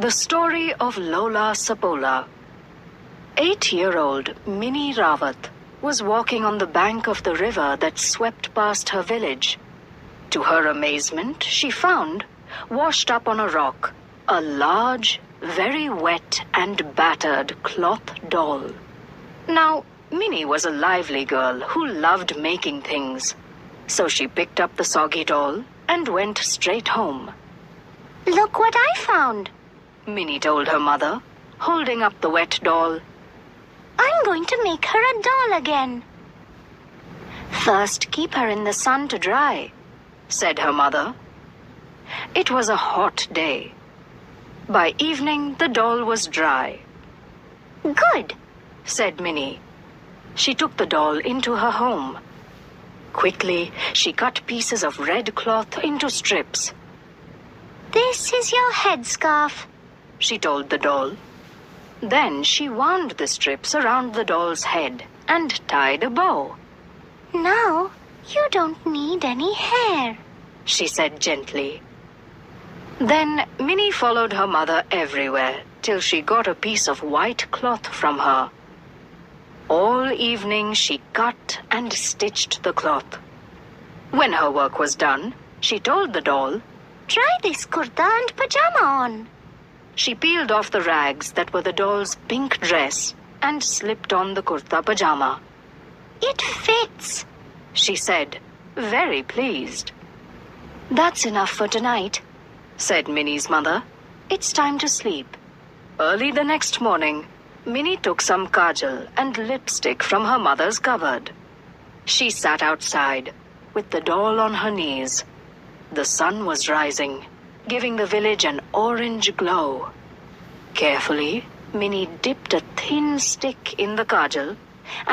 The story of Lola Sapola. 8-year-old Minnie Rawat was walking on the bank of the river that swept past her village. To her amazement, she found, washed up on a rock, a large, very wet and battered cloth doll. Now, Minnie was a lively girl who loved making things. So she picked up the soggy doll and went straight home. "Look what I found," Minnie told her mother, holding up the wet doll. "I'm going to make her a doll again." "First, keep her in the sun to dry," said her mother. It was a hot day. By evening, the doll was dry. "Good," said Minnie. She took the doll into her home. Quickly, she cut pieces of red cloth into strips. "This is your headscarf," she told the doll. Then she wound the strips around the doll's head and tied a bow. "Now you don't need any hair," she said gently. Then Minnie followed her mother everywhere till she got a piece of white cloth from her. All evening she cut and stitched the cloth. When her work was done, she told the doll, "Try this kurta and pajama on." She peeled off the rags that were the doll's pink dress and slipped on the kurta pajama. "It fits," she said, very pleased. "That's enough for tonight," said Minnie's mother. "It's time to sleep." Early the next morning, Minnie took some kajal and lipstick from her mother's cupboard. She sat outside, with the doll on her knees. The sun was rising, giving the village an orange glow. Carefully, Minnie dipped a thin stick in the kajal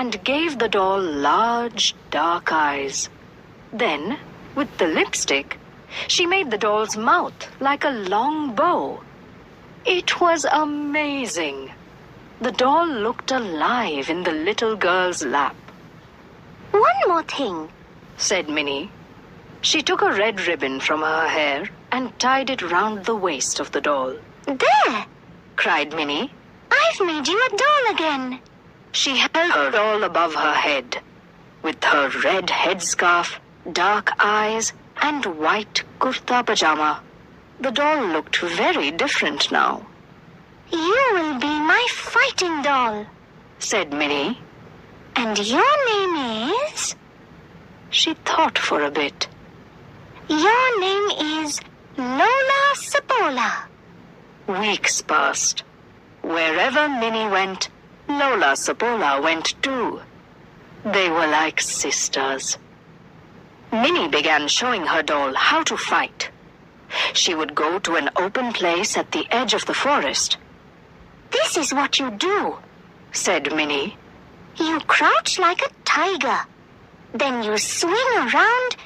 and gave the doll large, dark eyes. Then, with the lipstick, she made the doll's mouth like a long bow. It was amazing. The doll looked alive in the little girl's lap. "One more thing," said Minnie. She took a red ribbon from her hair and tied it round the waist of the doll. "There!" cried Minnie. "I've made you a doll again." She held her doll above her head. With her red headscarf, dark eyes, and white kurta pajama, the doll looked very different now. "You will be my fighting doll," said Minnie. "And your name is—" She thought for a bit. "Your name is Lola Sapola." Weeks passed. Wherever Minnie went, Lola Sapola went too. They were like sisters. Minnie began showing her doll how to fight. She would go to an open place at the edge of the forest. "This is what you do," said Minnie. "You crouch like a tiger. Then you swing around,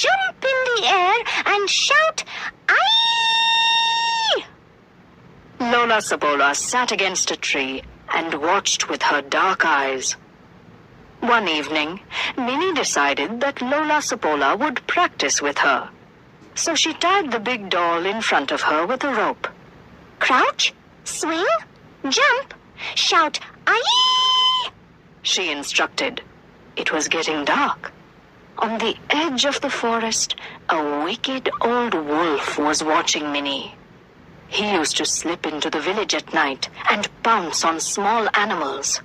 jump in the air, and shout, 'Aye!'" Lola Sapola sat against a tree and watched with her dark eyes. One evening, Minnie decided that Lola Sapola would practice with her. So she tied the big doll in front of her with a rope. "Crouch, swing, jump, shout, 'Aye!'" she instructed. It was getting dark. On the edge of the forest, a wicked old wolf was watching Minnie. He used to slip into the village at night and pounce on small animals.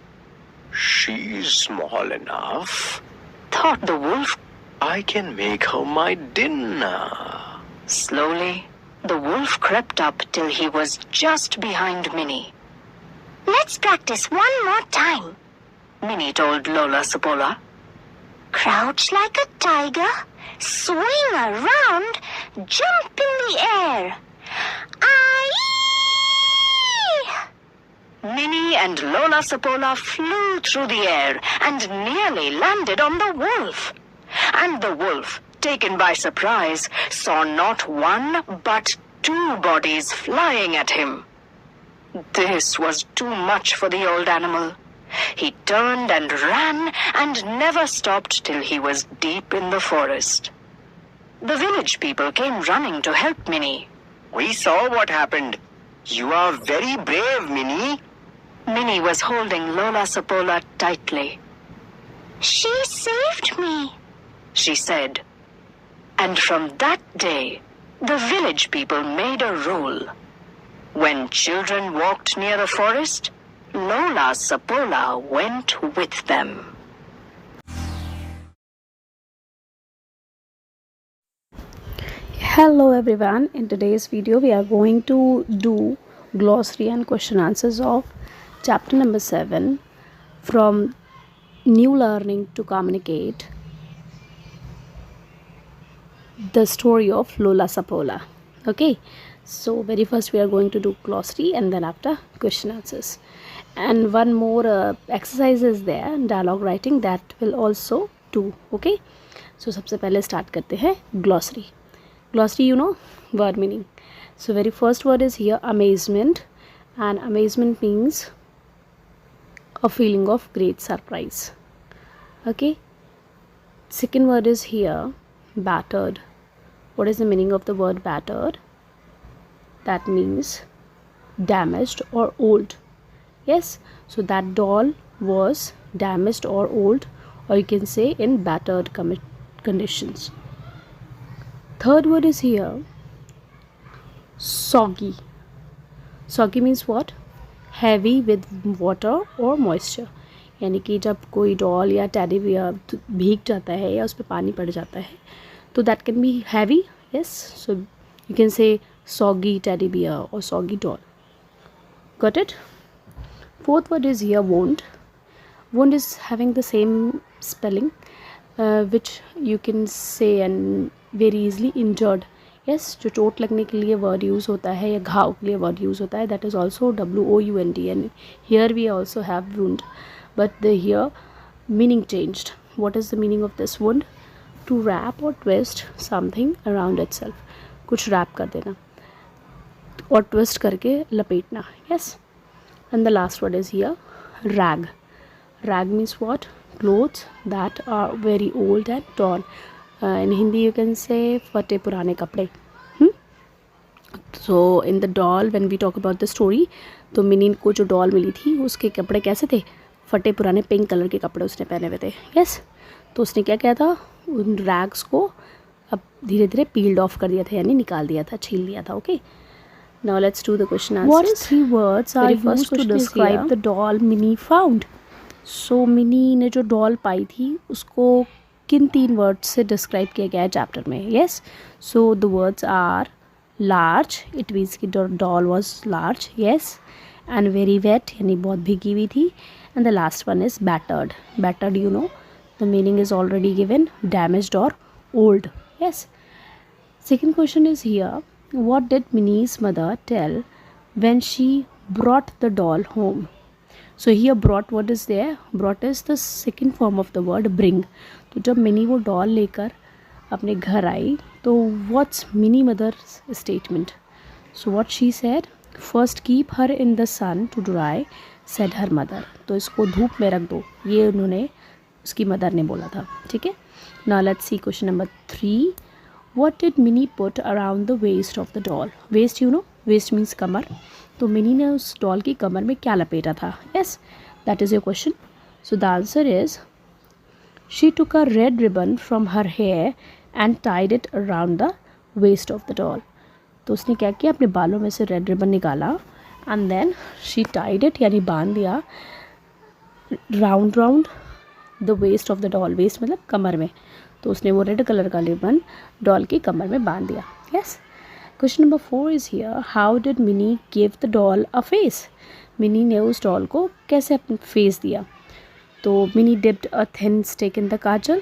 "She's small enough," thought the wolf. "I can make her my dinner." Slowly, the wolf crept up till he was just behind Minnie. "Let's practice one more time," Minnie told Lola Sapola. "Crouch like a tiger, swing around, jump in the air. Aye!" Minnie and Lola Sapola flew through the air and nearly landed on the wolf. And the wolf, taken by surprise, saw not one but 2 bodies flying at him. This was too much for the old animal. He turned and ran and never stopped till he was deep in the forest. The village people came running to help Minnie. "We saw what happened," You are very brave, Minnie. Minnie was holding Lola Sapola tightly. She saved me. She said. And from that day, the village people made a rule. When children walked near the forest, Lola Sapola went with them. Hello everyone, in today's video we are going to do glossary and question answers of chapter number 7 from New Learning to Communicate, the story of Lola Sapola. Okay, so very first we are going to do glossary and then after question answers, and one more exercise is there, dialogue writing, that will also do. Okay, so सबसे पहले start करते हैं glossary. Glossary, you know, word meaning. So very first word is here amazement, and amazement means a feeling of great surprise. Okay, second word is here battered. What is the meaning of the word battered? That means damaged or old. Yes, so that doll was damaged or old, or you can say in battered conditions. Third word is here soggy. Soggy means what? Heavy with water or moisture. यानी कि जब कोई doll या teddy bear भीग जाता है या उस पर पानी पड़ जाता है तो that can be heavy. Yes, so you can say soggy teddy bear or soggy doll. Got it? Fourth word is here wound. Wound is having the same spelling which you can say and very easily injured. Yes, जो चोट लगने के लिए word use होता है या घाव के लिए वर्ड यूज़ होता है, that is also WOUND, and here we also have wound, but the here meaning changed. What is the meaning of this wound? To wrap or twist something around itself. कुछ wrap कर देना और twist करके लपेटना. Yes, and the last word is here rag. Rag means what? Clothes that are very old and torn. In Hindi you can say फटे पुराने कपड़े. So in the doll, when we talk about the story, तो mini को जो doll मिली थी उसके कपड़े कैसे थे? फटे पुराने पिंक कलर के कपड़े उसने पहने हुए थे. यस, तो उसने क्या किया था? उन रैग्स को अब धीरे धीरे पील्ड ऑफ कर दिया था, यानी निकाल दिया था, छील लिया था. Okay, now let's do the question answers. What 3 words are used to describe the doll Minnie found? So mini ने जो डॉल पाई थी उसको किन 3 वर्ड्स से डिस्क्राइब किया गया है चैप्टर में? Yes, so the words are large, it means कि doll was large. Yes, and very wet, यानी बहुत भीगी हुई थी. And the last one is battered. Battered, you know, the meaning is already given, damaged और old. Yes, second question is here, what did Minnie's mother tell when she brought the doll home? So here brought, what is there? Brought is the second form of the word bring. तो जब mini वो doll लेकर अपने घर आई तो what's Minnie mother's statement? So what she said, first keep her in the sun to dry, said her mother. तो इसको धूप में रख दो, ये उन्होंने उसकी मदर ने बोला था. ठीक है, now let's see question number 3. What did Minnie put around the waist of the doll? Waist, you know, waist means कमर. तो मिनी ने उस डॉल की कमर में क्या लपेटा था? Yes, that is your question. So the answer is she took a red ribbon from her hair and tied it around the waist of the doll. तो उसने क्या किया? अपने बालों में से रेड रिबन निकाला and then she tied it, यानी बांध दिया round the waist of the doll. waist मतलब कमर में. तो उसने वो रेड कलर का रिबन डॉल की कमर में बांध दिया. Yes, question number 4 is here, how did mini give the doll a face? Mini ने उस डॉल को कैसे अपना फेस दिया? तो mini dipped a thin stick in the Kajal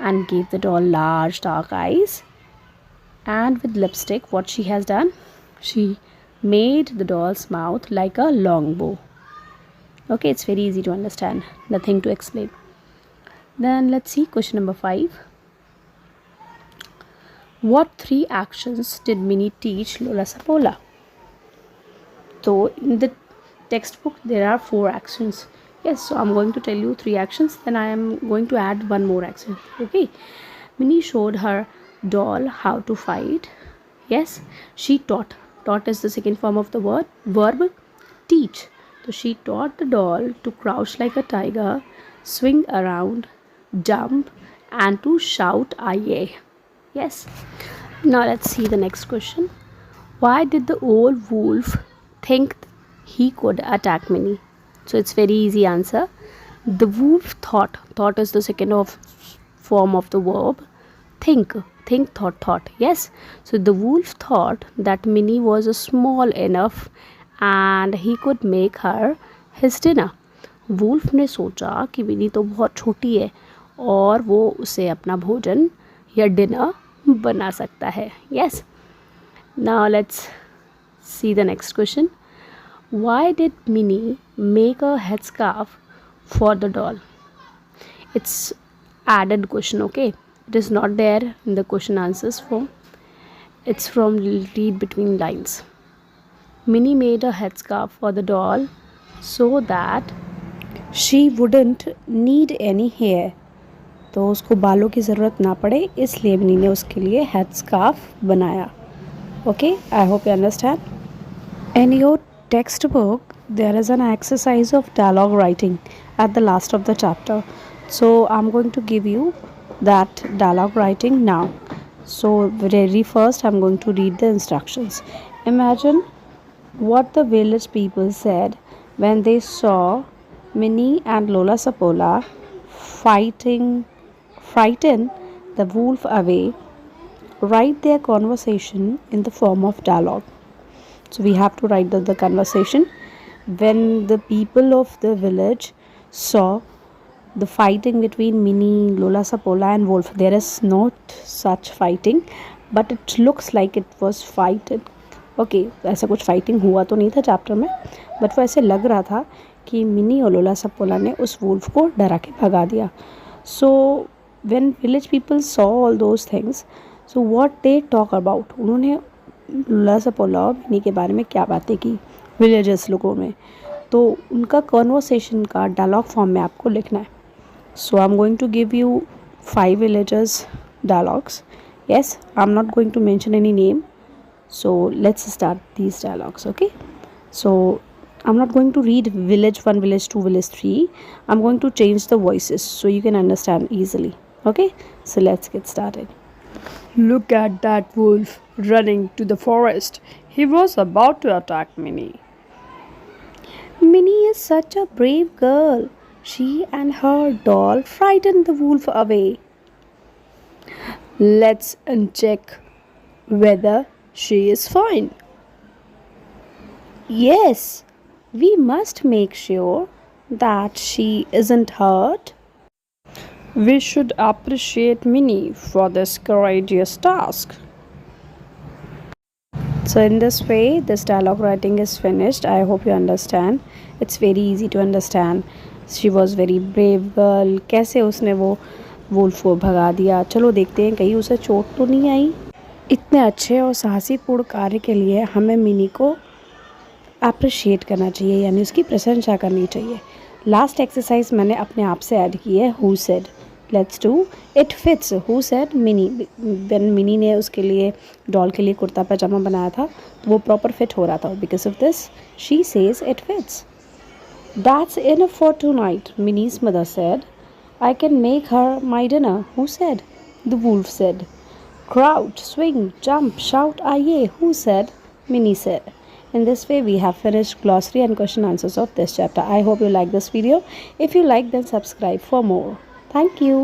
and give the doll large dark eyes, and with lipstick what she has done, she made the dolls mouth like a long बो. Okay, it's very easy to understand, nothing to explain. Then let's see question number 5. What 3 actions did Minnie teach Lola Sapola? So in the textbook there are 4 actions. Yes, so I'm going to tell you 3 actions, then I am going to add one more action. Okay, Minnie showed her doll how to fight. Yes, she taught Taught is the second form of the verb teach. So she taught the doll to crouch like a tiger, swing around, jump, and to shout aye. Yes. Now let's see the next question. Why did the old wolf think he could attack Minnie? So it's very easy answer. The wolf thought is the second form of the verb think, thought. Yes. So the wolf thought that Minnie was small enough and he could make her his dinner. Wolf ने सोचा कि mini तो बहुत छोटी है और वो उसे अपना भोजन या डिनर बना सकता है. Yes. Now let's see the next question. Why did Minnie make a headscarf for the doll? It's added question, okay? It is not there in the question answers form. It's from read between lines. Minnie made a headscarf for the doll so that she wouldn't need any hair. तो उसको बालों की ज़रूरत ना पड़े इसलिए mini ने उसके लिए हेड स्कार्फ बनाया. Okay, I hope you understand. In your textbook, there is an exercise of dialogue writing at the last of the chapter. So I'm going to give you that dialogue writing now. So very first I'm going to read the instructions. Imagine what the village people said when they saw Minnie and Lola Sapola frighten the wolf away. Write their conversation in the form of dialogue. So we have to write the conversation. When the people of the village saw the fighting between Minnie, Lola Sapola and Wolf, there is not such fighting, but it looks like it was fighting. Okay ऐसा कुछ fighting हुआ तो नहीं था chapter में, but वो ऐसे लग रहा था कि मिनी और लोला सपोला ने उस वुल्फ को डरा के भगा दिया. So when village people saw all those things, so what they talk about, उन्होंने लोला सपोला और मिनी के बारे में क्या बातें की विलेजर्स लोगों में, तो उनका कॉन्वर्सेशन का डायलॉग फॉर्म में आपको लिखना है. So I am going to give you 5 villagers dialogues. Yes, I am not going to mention any name. So let's start these dialogues, okay? So I'm not going to read village 1, village 2, village 3. I'm going to change the voices so you can understand easily, okay? So let's get started. Look at that wolf running to the forest. He was about to attack Minnie. Minnie is such a brave girl. She and her doll frightened the wolf away. Let's uncheck whether she is fine. Yes, we must make sure that she isn't hurt. We should appreciate Minnie for this courageous task. So in this way, this dialogue writing is finished. I hope you understand. It's very easy to understand. She was very brave girl. कैसे उसने वो wolf को भगा दिया. चलो देखते हैं कहीं उसे चोट तो नहीं आई. इतने अच्छे और साहसीपूर्ण कार्य के लिए हमें मिनी को अप्रिशिएट करना चाहिए, यानी उसकी प्रशंसा करनी चाहिए. लास्ट एक्सरसाइज मैंने अपने आप से ऐड की है. Who said, let's do it fits. Who said, mini. When mini ने उसके लिए डॉल के लिए कुर्ता पजामा बनाया था तो वो प्रॉपर फिट हो रहा था. Because of this she says it fits. That's enough for tonight, Minnie's mother said. I can make her my dinner. Who said, the wolf said. Crouch, swing, jump, shout, aye. Who said? Minnie said. In this way, we have finished glossary and question answers of this chapter. I hope you like this video. If you like, then subscribe for more. Thank you.